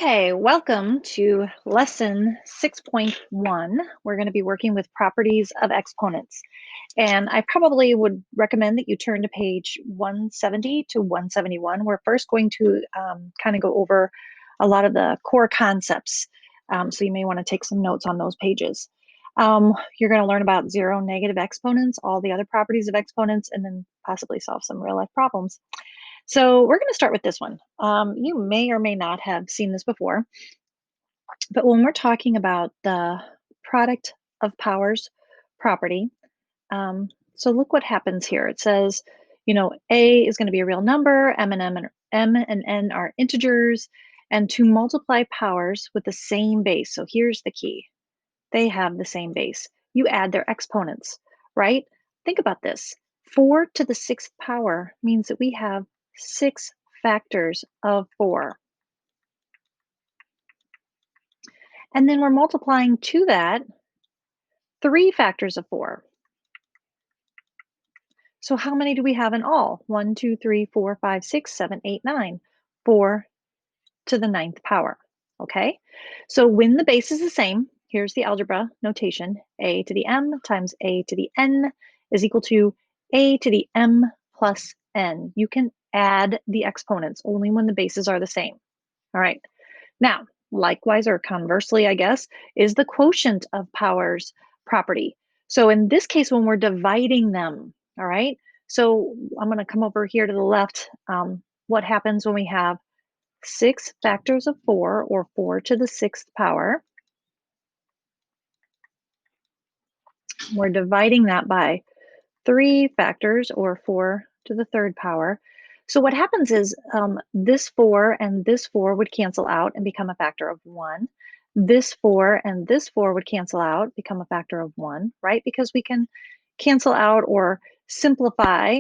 Okay, welcome to lesson 6.1. We're going to be working with properties of exponents. And I probably would recommend that you turn to page 170 to 171. We're first going to kind of go over a lot of the core concepts. So you may want to take some notes on those pages. You're going to learn about zero, negative exponents, all the other properties of exponents, and then possibly solve some real life problems. So we're going to start with this one. You may or may not have seen this before, but when we're talking about the product of powers property, so look what happens here. It says, A is going to be a real number, M and N are integers, and to multiply powers with the same base. So here's the key. They have the same base. You add their exponents, right? Think about this. 4 to the 6th power means that we have 6 factors of 4. And then we're multiplying to that 3 factors of 4. So how many do we have in all? 1, 2, 3, 4, 5, 6, 7, 8, 9. 4 to the 9th power, okay? So when the base is the same, here's the algebra notation. A to the m times a to the n is equal to a to the m plus n. You can add the exponents only when the bases are the same. All right. Now, likewise, or conversely, I guess, is the quotient of powers property. So in this case, when we're dividing them, all right? So I'm going to come over here to the left. What happens when we have 6 factors of 4, or 4 to the 6th power? We're dividing that by 3 factors, or 4 to the 3rd power. So what happens is this 4 and this 4 would cancel out and become a factor of 1. This 4 and this 4 would cancel out, become a factor of 1, right? Because we can cancel out or simplify,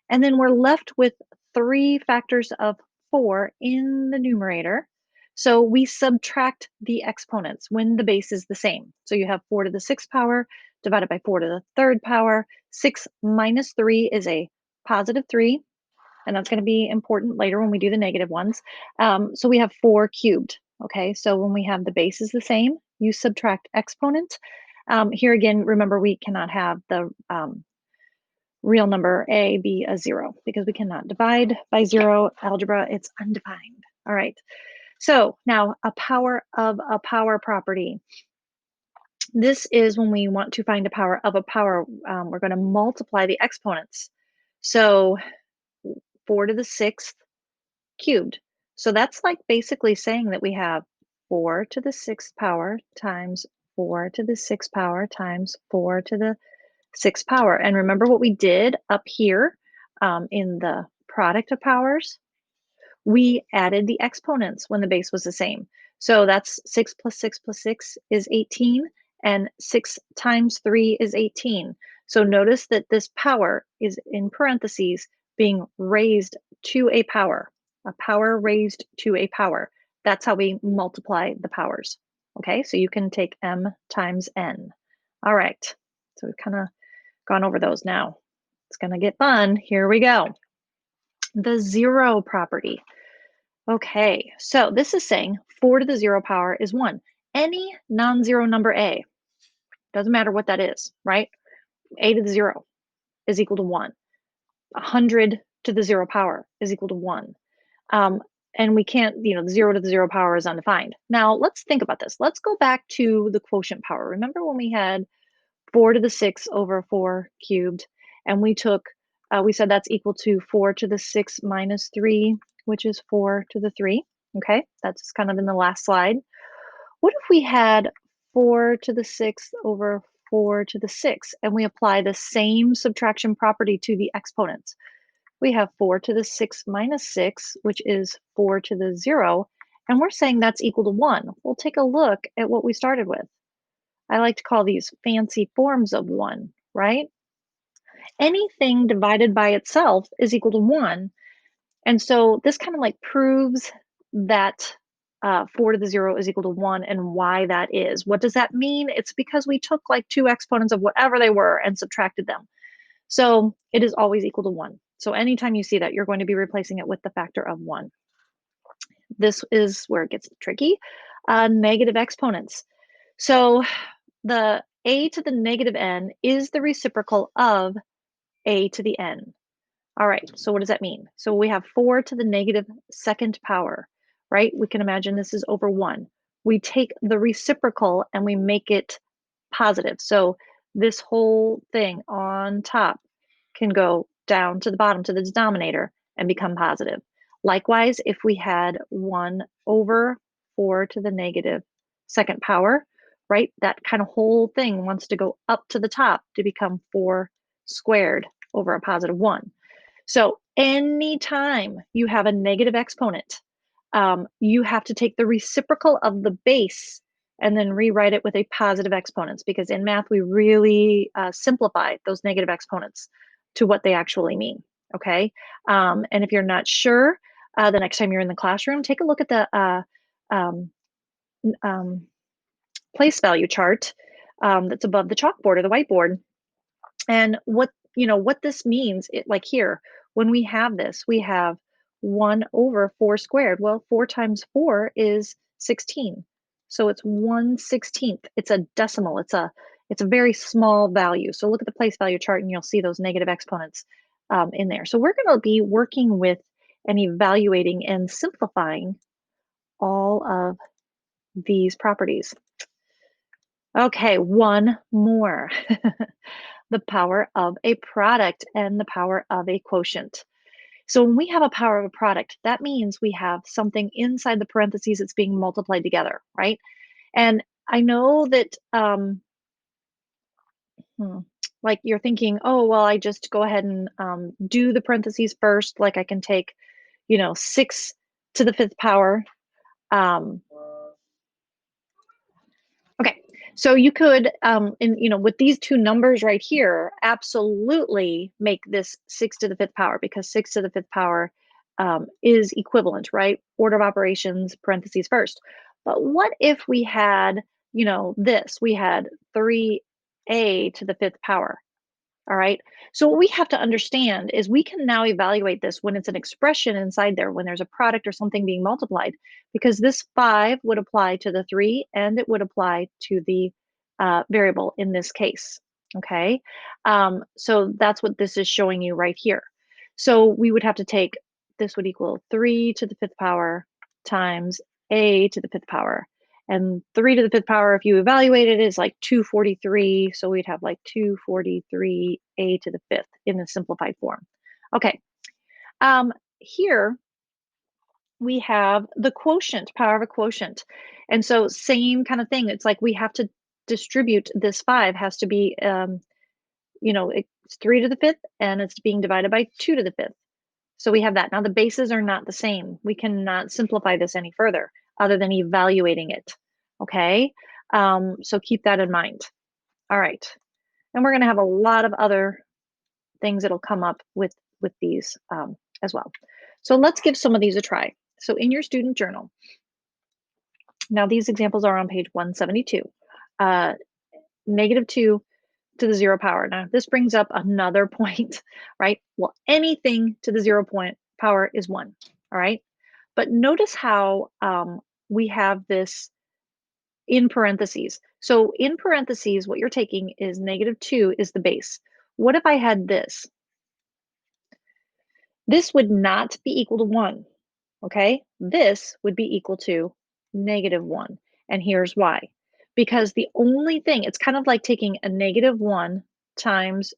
and then we're left with 3 factors of 4 in the numerator. So we subtract the exponents when the base is the same. So you have 4 to the 6th power divided by 4 to the 3rd power. 6 minus 3 is a positive 3, and that's going to be important later when we do the negative ones. So we have 4 cubed. Okay, so when we have the base is the same, you subtract exponent. Here again, remember we cannot have the real number a be a 0 because we cannot divide by 0. Algebra, it's undefined. All right. So now a power of a power property. This is when we want to find a power of a power. We're going to multiply the exponents. So 4 to the 6th cubed. So that's like basically saying that we have 4 to the 6th power times 4 to the 6th power times 4 to the 6th power. And remember what we did up here in the product of powers? We added the exponents when the base was the same. So that's 6 plus 6 plus 6 is 18, and 6 times 3 is 18. So notice that this power is in parentheses being raised to a power raised to a power. That's how we multiply the powers. Okay, so you can take m times n. All right, so we've kind of gone over those now. It's going to get fun. Here we go. The zero property. Okay, so this is saying 4 to the 0 power is 1. Any non-zero number a, doesn't matter what that is, right? A to the 0 is equal to 1. 100 to the 0 power is equal to 1. And we can't, the 0 to the 0 power is undefined. Now, let's think about this. Let's go back to the quotient power. Remember when we had 4 to the 6 over 4 cubed, and we said that's equal to 4 to the 6 minus 3, which is 4 to the 3. Okay, that's kind of in the last slide. What if we had 4 to the 6th over 4 to the 6th, and we apply the same subtraction property to the exponents? We have 4 to the 6th minus 6, which is 4 to the 0, and we're saying that's equal to 1. We'll take a look at what we started with. I like to call these fancy forms of 1, right? Anything divided by itself is equal to 1. And so this kind of like proves that 4 to the 0 is equal to 1 and why that is. What does that mean? It's because we took like 2 exponents of whatever they were and subtracted them. So it is always equal to 1. So anytime you see that, you're going to be replacing it with the factor of 1. This is where it gets tricky. Negative exponents. So the a to the negative n is the reciprocal of a to the n. All right, so what does that mean? So we have 4 to the negative second power, right? We can imagine this is over 1. We take the reciprocal and we make it positive. So this whole thing on top can go down to the bottom to the denominator and become positive. Likewise, if we had 1 over 4 to the negative second power, right? That kind of whole thing wants to go up to the top to become 4 squared over a positive 1. So anytime you have a negative exponent, you have to take the reciprocal of the base and then rewrite it with a positive exponents, because in math, we really simplify those negative exponents to what they actually mean, okay? And if you're not sure, the next time you're in the classroom, take a look at the um, um, place value chart that's above the chalkboard or the whiteboard. And what this means, like here, when we have this, we have 1 over 4 squared. Well, 4 times 4 is 16. So it's 1/16. It's a decimal. It's a very small value. So look at the place value chart and you'll see those negative exponents in there. So we're going to be working with and evaluating and simplifying all of these properties. Okay, one more. The power of a product and the power of a quotient. So when we have a power of a product, that means we have something inside the parentheses that's being multiplied together, right? And I know that hmm, like you're thinking, oh, well, I just go ahead and do the parentheses first. Like I can take, 6 to the fifth power. Um, Okay, so you could, with these two numbers right here, absolutely make this 6 to the fifth power, because 6 to the fifth power is equivalent, right? Order of operations, parentheses first. But what if we had, this? We had 3a to the fifth power. All right. So what we have to understand is we can now evaluate this when it's an expression inside there, when there's a product or something being multiplied, because this 5 would apply to the 3 and it would apply to the variable in this case. Okay. So that's what this is showing you right here. So we would have to take, this would equal 3 to the fifth power times a to the fifth power. And 3 to the fifth power, if you evaluate it, is like 243. So we'd have like 243a to the fifth in the simplified form. Okay. Here we have the quotient, power of a quotient. And so same kind of thing. It's like we have to distribute this 5 has to be, it's 3 to the fifth and it's being divided by 2 to the fifth. So we have that. Now the bases are not the same. We cannot simplify this any further other than evaluating it. Okay, so keep that in mind. All right, and we're going to have a lot of other things that'll come up with these as well. So let's give some of these a try. So in your student journal, now these examples are on page 172. -2 to the 0 power. Now this brings up another point, right? Well, anything to the 0 point power is 1. All right. But notice how we have this in parentheses. So in parentheses, what you're taking is -2 is the base. What if I had this? This would not be equal to 1, okay? This would be equal to -1. And here's why. Because the only thing, it's kind of like taking a -1 times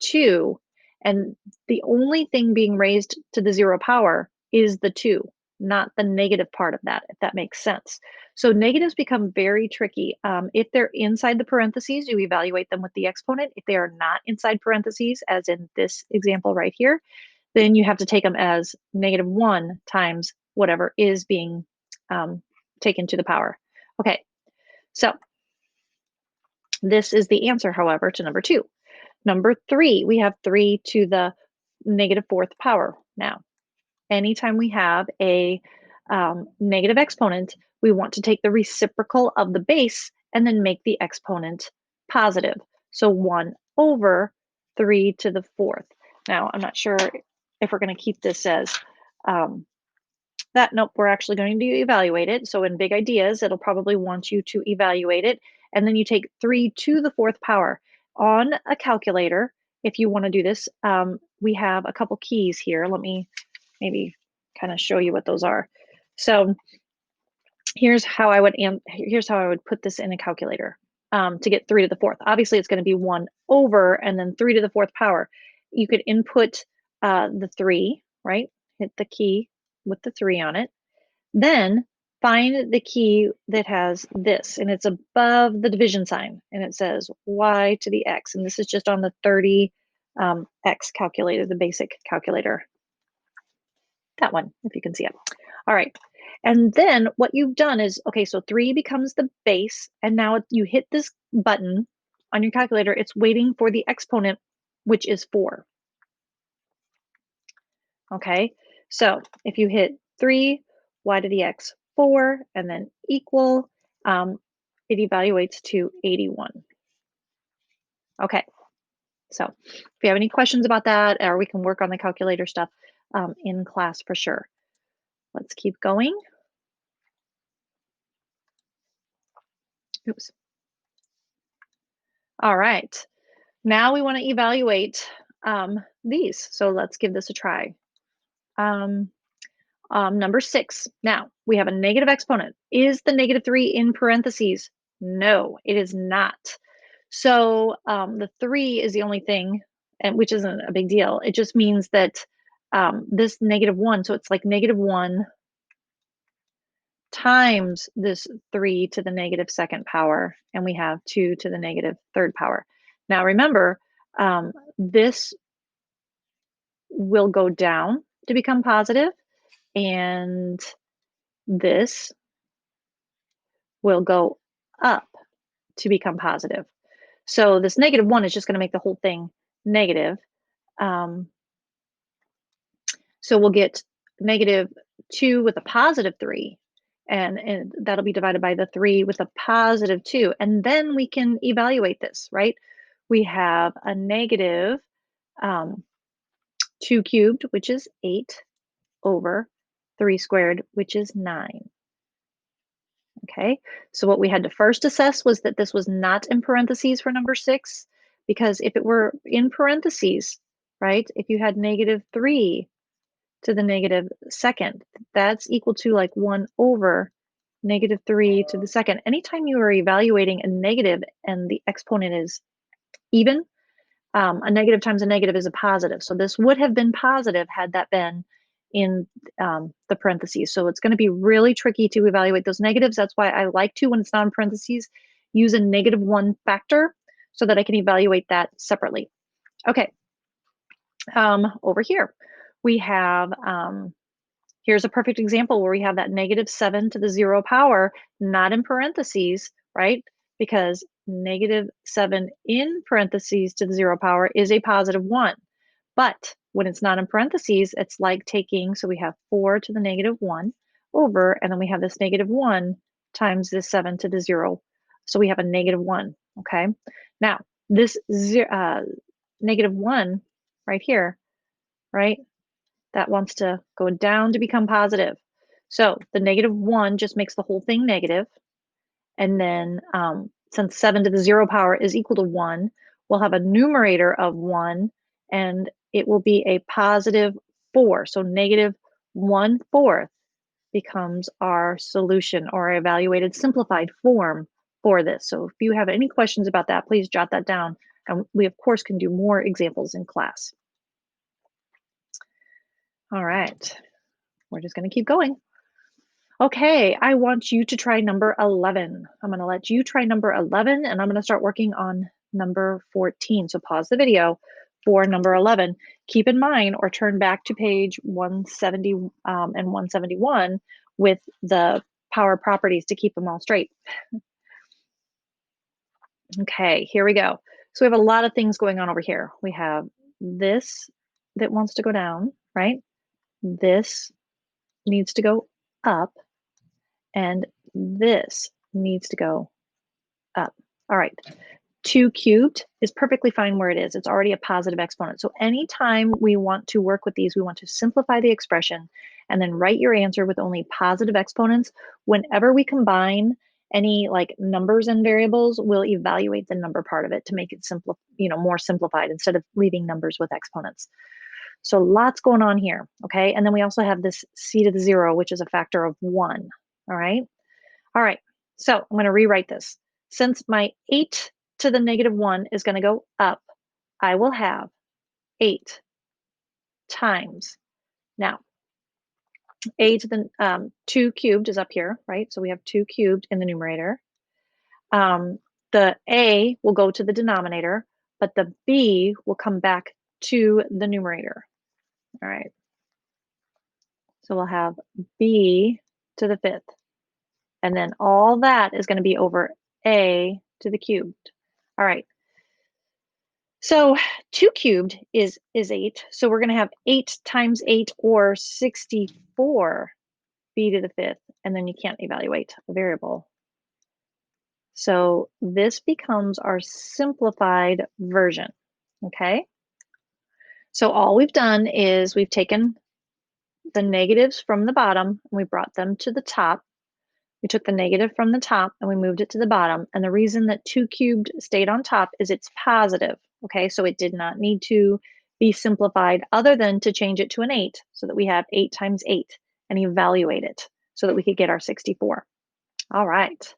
2, and the only thing being raised to the 0 power is the 2, not the negative part of that, if that makes sense. So negatives become very tricky. If they're inside the parentheses, you evaluate them with the exponent. If they are not inside parentheses, as in this example right here, then you have to take them as -1 times whatever is being taken to the power. Okay, so this is the answer, however, to number 2. Number 3, we have 3 to the -4th power now. Anytime we have a negative exponent, we want to take the reciprocal of the base and then make the exponent positive. So 1 over 3 to the 4th. Now, I'm not sure if we're going to keep this as Nope, we're actually going to evaluate it. So in big ideas, it'll probably want you to evaluate it. And then you take 3 to the fourth power. On a calculator, if you want to do this, we have a couple keys here. Let me maybe kind of show you what those are. So here's how I would put this in a calculator to get 3 to the fourth. Obviously, it's going to be 1 over and then 3 to the fourth power. You could input the 3, right? Hit the key with the 3 on it. Then find the key that has this, and it's above the division sign, and it says y to the x, and this is just on the 30 x calculator, the basic calculator. That one, if you can see it. All right. And then what you've done is, okay, so 3 becomes the base, and now you hit this button on your calculator, it's waiting for the exponent, which is 4. Okay, so if you hit 3, y to the x, 4, and then equal, it evaluates to 81. Okay, so if you have any questions about that, or we can work on the calculator stuff in class for sure. Let's keep going. Oops. All right, now we want to evaluate these. So let's give this a try. Number 6. Now we have a negative exponent. Is the -3 in parentheses? No, it is not. So the 3 is the only thing, and which isn't a big deal. It just means that this -1, so it's like -1 times this 3 to the -2nd power, and we have 2 to the -3rd power. Now remember, this will go down to become positive, and this will go up to become positive. So this -1 is just going to make the whole thing negative. Um, so we'll get -2 with a +3, and that'll be divided by the 3 with a +2. And then we can evaluate this, right? We have a negative um, 2 cubed, which is 8, over 3 squared, which is 9. Okay, so what we had to first assess was that this was not in parentheses for number 6, because if it were in parentheses, right, if you had -3 to the -2nd, that's equal to like 1 over -3 to the 2nd. Anytime you are evaluating a negative and the exponent is even, a negative times a negative is a positive. So this would have been positive had that been in the parentheses. So it's going to be really tricky to evaluate those negatives. That's why I like to, when it's not in parentheses, use a -1 factor so that I can evaluate that separately. Okay, over here we have, here's a perfect example where we have that -7 to the 0 power, not in parentheses, right? Because -7 in parentheses to the 0 power is a +1. But when it's not in parentheses, it's like taking, so we have 4 to the -1 over, and then we have this -1 times this 7 to the 0. So we have a -1, okay? Now, this -1 right here, right? That wants to go down to become positive. So the -1 just makes the whole thing negative. And then since 7 to the 0 power is equal to 1, we'll have a numerator of 1, and it will be a +4. So -1/4 becomes our solution, or our evaluated simplified form for this. So if you have any questions about that, please jot that down. And we, of course, can do more examples in class. All right, we're just going to keep going. Okay, I want you to try number 11. I'm going to let you try number 11, and I'm going to start working on number 14. So pause the video for number 11. Keep in mind, or turn back to page 170 and 171 with the power properties to keep them all straight. Okay, here we go. So we have a lot of things going on over here. We have this that wants to go down, right? This needs to go up, and this needs to go up. All right, 2 cubed is perfectly fine where it is. It's already a positive exponent. So anytime we want to work with these, we want to simplify the expression, and then write your answer with only positive exponents. Whenever we combine any like numbers and variables, we'll evaluate the number part of it to make it simple, more simplified instead of leaving numbers with exponents. So lots going on here, okay? And then we also have this c to the 0, which is a factor of 1, all right? All right, so I'm going to rewrite this. Since my 8 to the negative 1 is going to go up, I will have 8 times. Now, a to the 2 cubed is up here, right? So we have 2 cubed in the numerator. The a will go to the denominator, but the b will come back to the numerator. All right. So we'll have b to the 5th. And then all that is going to be over a to the cubed. All right. So 2 cubed is 8. So we're going to have 8 times 8, or 64 b to the 5th. And then you can't evaluate a variable. So this becomes our simplified version, okay? So all we've done is we've taken the negatives from the bottom and we brought them to the top. We took the negative from the top and we moved it to the bottom. And the reason that 2 cubed stayed on top is it's positive, okay? So it did not need to be simplified other than to change it to an 8 so that we have 8 times 8 and evaluate it so that we could get our 64. All right.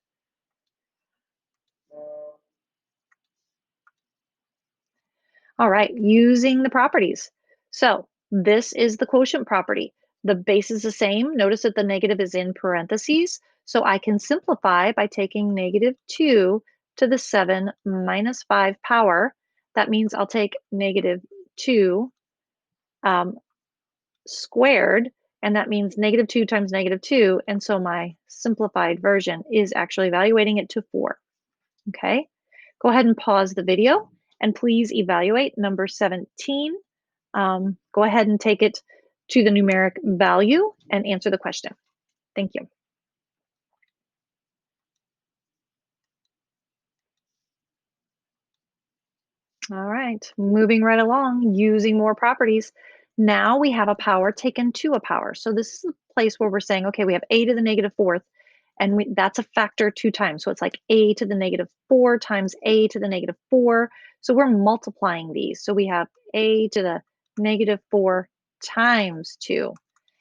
All right, using the properties. So this is the quotient property. The base is the same. Notice that the negative is in parentheses. So I can simplify by taking negative 2 to the 7 minus 5 power. That means I'll take negative 2 squared, and that means negative 2 times negative 2. And so my simplified version is actually evaluating it to 4. Okay, go ahead and pause the video and please evaluate number 17. Go ahead and take it to the numeric value and answer the question. Thank you. All right, moving right along, using more properties. Now we have a power taken to a power. So this is a place where we're saying, okay, we have a to the negative 4th, and that's a factor 2 times. So it's like a to the negative 4 times a to the negative 4. So we're multiplying these. So we have a to the negative 4 times 2,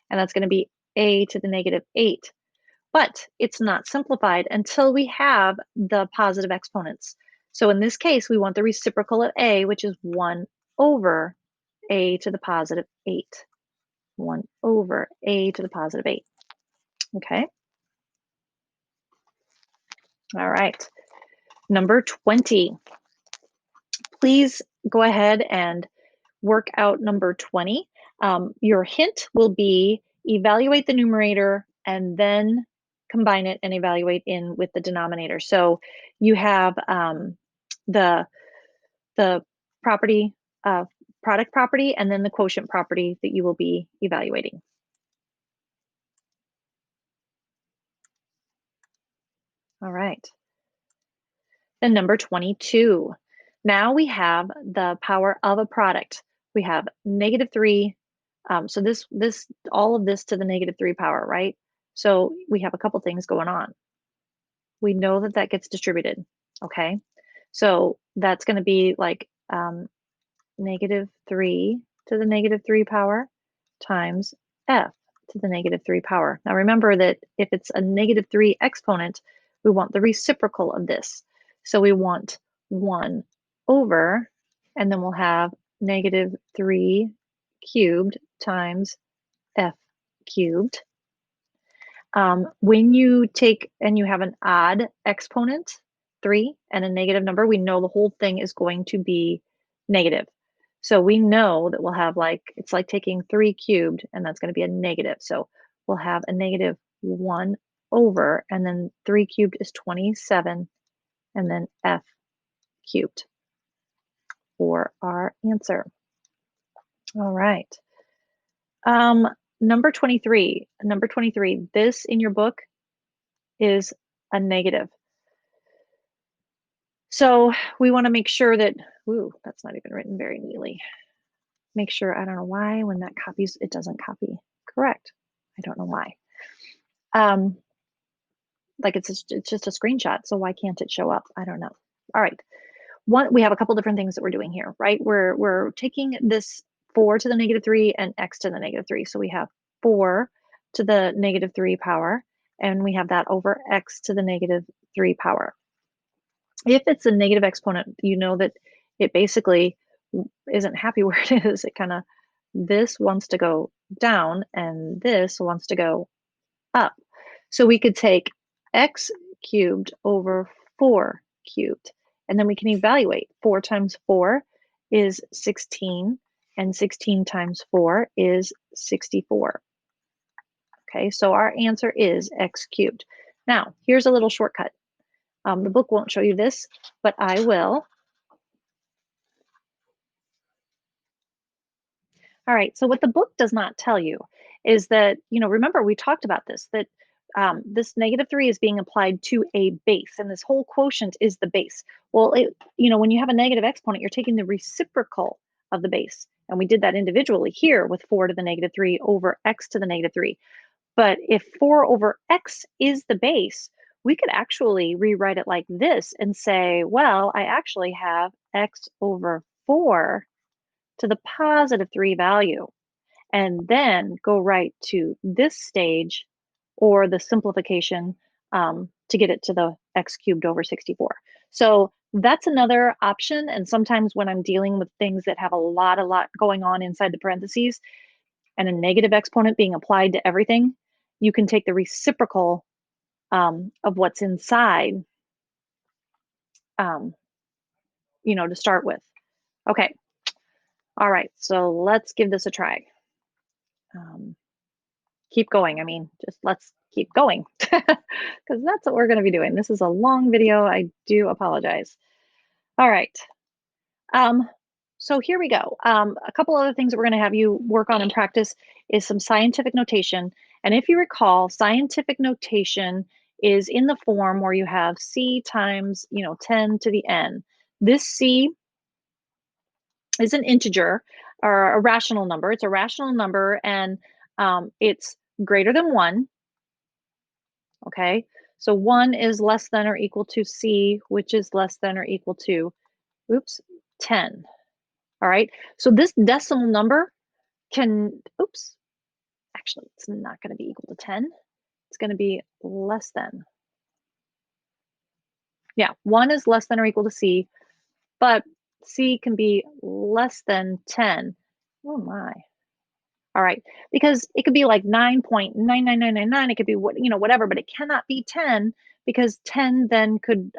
and that's going to be a to the negative 8. But it's not simplified until we have the positive exponents. So in this case, we want the reciprocal of a, which is 1 over a to the positive 8. 1 over a to the positive 8. Okay. All right. Number 20. Please go ahead and work out number 20. Your hint will be evaluate the numerator and then combine it and evaluate in with the denominator. So you have the property, product property, and then the quotient property that you will be evaluating. All right. Then number 22. Now we have the power of a product. We have negative 3. So all of this to the negative 3 power, right? So we have a couple things going on. We know that that gets distributed, okay? So that's going to be like negative 3 to the negative 3 power times f to the negative 3 power. Now remember that if it's a negative 3 exponent, we want the reciprocal of this. So we want 1 over, and then we'll have negative 3 cubed times f cubed. When you take and you have an odd exponent, 3, and a negative number, we know the whole thing is going to be negative. So we know that we'll have it's like taking 3 cubed, and that's going to be a negative. So we'll have a negative 1 over, and then 3 cubed is 27, and then f cubed for our answer. All right. Number 23. Number 23, this in your book is a negative. So we want to make sure that, ooh, that's not even written very neatly. Make sure, I don't know why when that copies, it doesn't copy correct. I don't know why. Um, like it's just a screenshot, so why can't it show up? I don't know. All right. We have a couple different things that we're doing here, right? We're taking this 4 to the negative 3 and x to the negative 3. So we have 4 to the negative 3 power, and we have that over x to the negative 3 power. If it's a negative exponent, you know that it basically isn't happy where it is. It kind of, this wants to go down and this wants to go up. So we could take x cubed over 4 cubed, and then we can evaluate. 4 times 4 is 16, and 16 times 4 is 64. Okay, so our answer is x cubed. Now, here's a little shortcut. The book won't show you this, but I will. All right, so what the book does not tell you is that, remember we talked about this, that this negative 3 is being applied to a base, and this whole quotient is the base. Well, when you have a negative exponent, you're taking the reciprocal of the base. And we did that individually here with 4 to the negative 3 over x to the negative 3. But if 4 over x is the base, we could actually rewrite it like this and say, well, I actually have x over 4 to the positive 3 value, and then go right to this stage or the simplification to get it to the x cubed over 64. So that's another option. And sometimes when I'm dealing with things that have a lot going on inside the parentheses and a negative exponent being applied to everything, you can take the reciprocal of what's inside, um, to start with. Okay. All right. So let's give this a try. Um, keep going. I mean, just let's keep going because that's what we're going to be doing. This is a long video. I do apologize. All right. Um, so here we go. A couple other things that we're going to have you work on and practice is some scientific notation. And if you recall, scientific notation is in the form where you have c times, 10 to the n. This c is an integer or a rational number. It's a rational number, and it's greater than 1. Okay, so 1 is less than or equal to c, which is less than or equal to, 10. All right, so this decimal number can, actually, it's not going to be equal to 10. It's going to be less than. Yeah, 1 is less than or equal to c, but c can be less than 10. Oh my. All right, because it could be like 9.99999. It could be whatever, but it cannot be 10 because 10 then could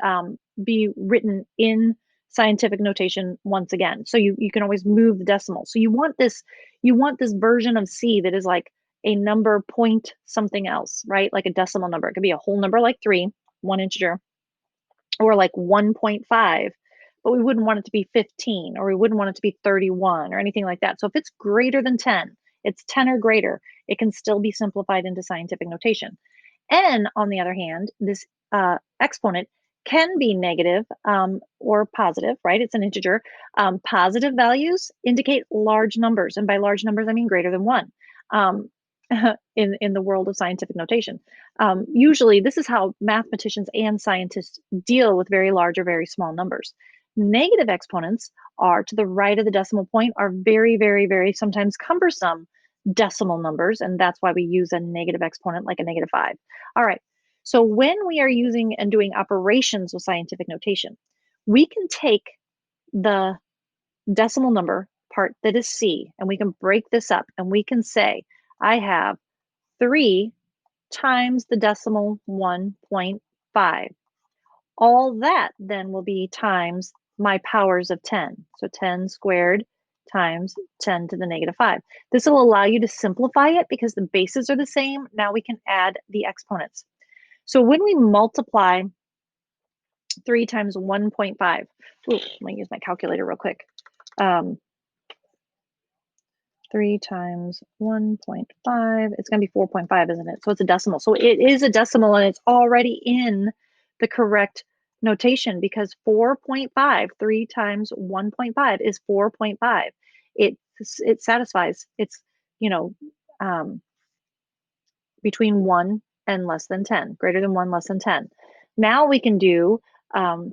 be written in scientific notation once again. So you can always move the decimal. So you want this version of C that is like a number point something else, right? Like a decimal number. It could be a whole number like 3, one integer, or like 1.5, but we wouldn't want it to be 15, or we wouldn't want it to be 31 or anything like that. So if it's greater than 10, it's 10 or greater, it can still be simplified into scientific notation. N, on the other hand, this exponent can be negative or positive, right? It's an integer. Positive values indicate large numbers, and by large numbers, I mean greater than 1. In the world of scientific notation. Usually, this is how mathematicians and scientists deal with very large or very small numbers. Negative exponents are to the right of the decimal point, are very, very, very sometimes cumbersome decimal numbers, and that's why we use a negative exponent like a -5. All right, so when we are using and doing operations with scientific notation, we can take the decimal number part that is C, and we can break this up, and we can say, I have 3 times the decimal 1.5. All that then will be times my powers of 10. So 10 squared times 10 to the -5. This will allow you to simplify it because the bases are the same. Now we can add the exponents. So when we multiply 3 times 1.5, let me use my calculator real quick. 3 times 1.5, it's going to be 4.5, isn't it? So it's a decimal. So it is a decimal, and it's already in the correct notation because 4.5, 3 times 1.5 is 4.5. It satisfies. It's, between 1 and less than 10, greater than 1, less than 10. Now we can do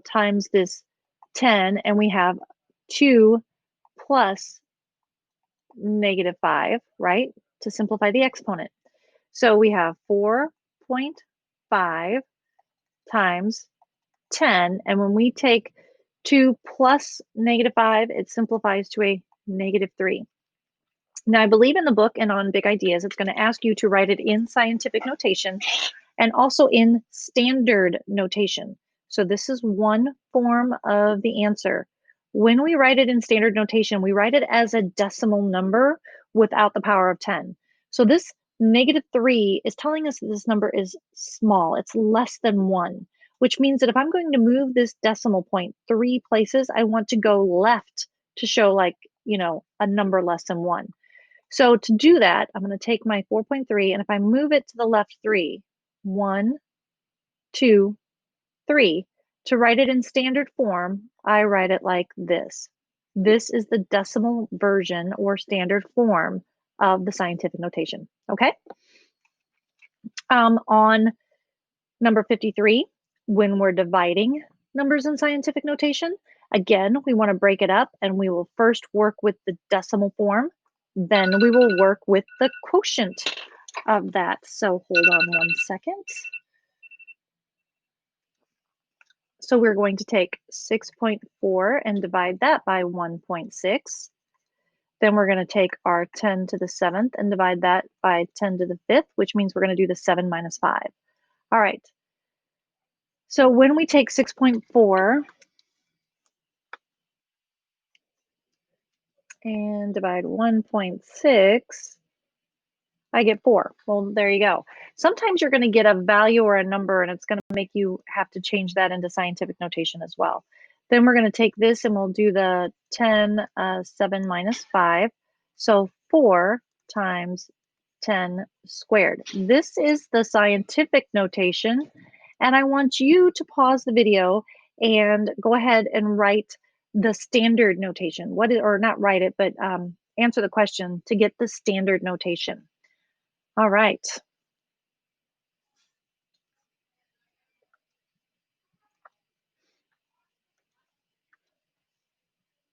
times this 10, and we have 2 plus -5, right? To simplify the exponent. So we have 4.5 times 10, and when we take 2 plus -5, it simplifies to a -3. Now, I believe in the book and on Big Ideas, it's going to ask you to write it in scientific notation and also in standard notation. So this is one form of the answer. When we write it in standard notation, we write it as a decimal number without the power of 10. So this -3 is telling us that this number is small. It's less than 1, which means that if I'm going to move this decimal point 3 places, I want to go left to show, like, a number less than 1. So to do that, I'm going to take my 4.3, and if I move it to the left 3, 1, 2, 3, to write it in standard form, I write it like this. This is the decimal version or standard form of the scientific notation. Okay. On number 53, when we're dividing numbers in scientific notation, again, we want to break it up, and we will first work with the decimal form. Then we will work with the quotient of that. So hold on one second. So we're going to take 6.4 and divide that by 1.6. Then we're going to take our 10 to the 7th and divide that by 10 to the 5th, which means we're going to do the 7 minus 5. All right. So when we take 6.4 and divide 1.6, I get 4. Well, there you go. Sometimes you're going to get a value or a number, and it's going to make you have to change that into scientific notation as well. Then we're going to take this, and we'll do the 10, 7 minus 5. So 4 times 10 squared. This is the scientific notation, and I want you to pause the video and go ahead and write the standard notation. Or not write it, but answer the question to get the standard notation. All right.